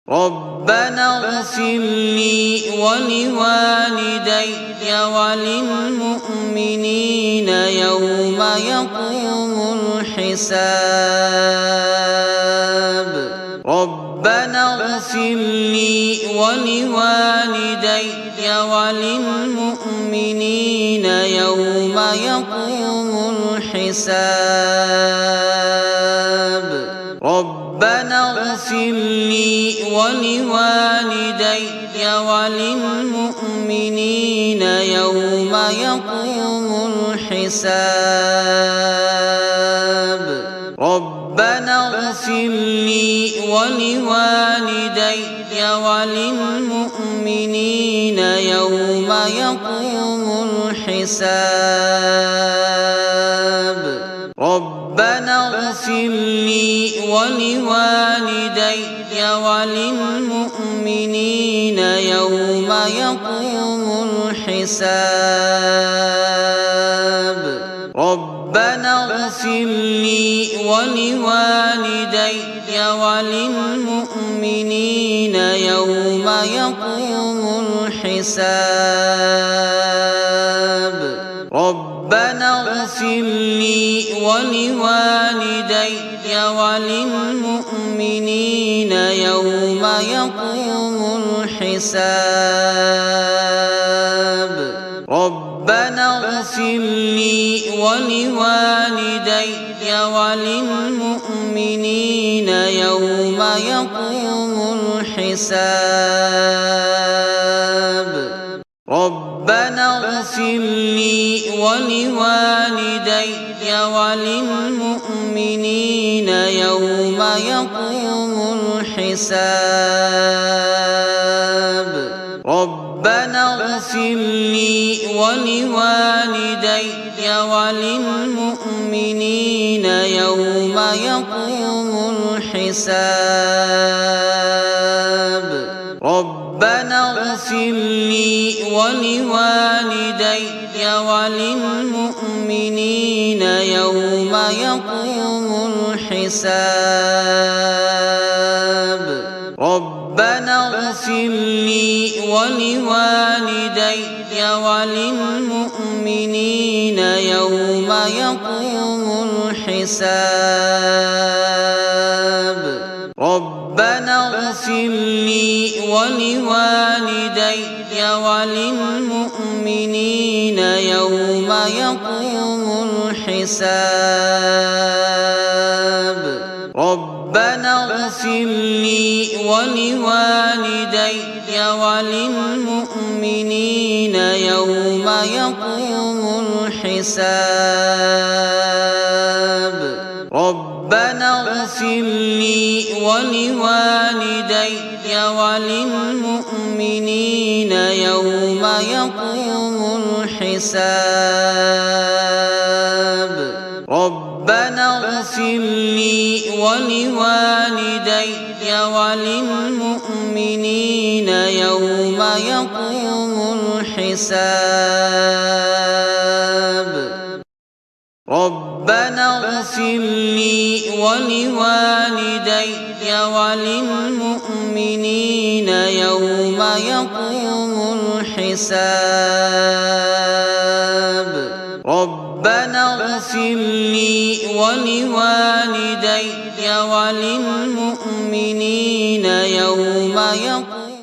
ربنا اغفر لي ولوالدي وللمؤمنين يوم يقوم الحساب. ربنا اغفر لي ولوالدي وللمؤمنين يوم يقوم الحساب. ربنا اغفر لي ولوالدي وللمؤمنين يوم يقوم الحساب. ربنا اغفر لي ولوالدي وللمؤمنين يوم يقوم الحساب. ربنا اغفر لي ولوالدي وللمؤمنين يوم يقوم الحساب. ربنا اغفر لي ولوالدي وللمؤمنين يوم يقوم الحساب. ربنا اغفر لي ولوالدي وللمؤمنين يوم يقوم الحساب. ربنا اغفر لي ولوالدي وللمؤمنين يوم يقوم الحساب. ربنا اغفر لي ولوالدي وللمؤمنين يوم يقوم الحساب. ربنا اغفر لي ولوالدي وللمؤمنين يوم يقوم الحساب. ربنا اغفر لي ولوالدي وللمؤمنين يوم يقوم الحساب. ربنا اغفر لي ولوالدي وللمؤمنين يوم يقوم الحساب. ربنا اغفر لي ولوالدي وللمؤمنين يوم يقوم الحساب. ربنا اغفر لي ولوالدي وللمؤمنين يوم يقوم الحساب. ربنا اغفر لي ولوالدي وللمؤمنين يوم يقوم الحساب. ربنا اغفر لي ولوالدي وللمؤمنين يوم يقوم الحساب. ربنا اغفر لي ولوالدي وللمؤمنين يوم يقوم الحساب. ربنا اغفر لي ولوالدي وللمؤمنين يوم يقوم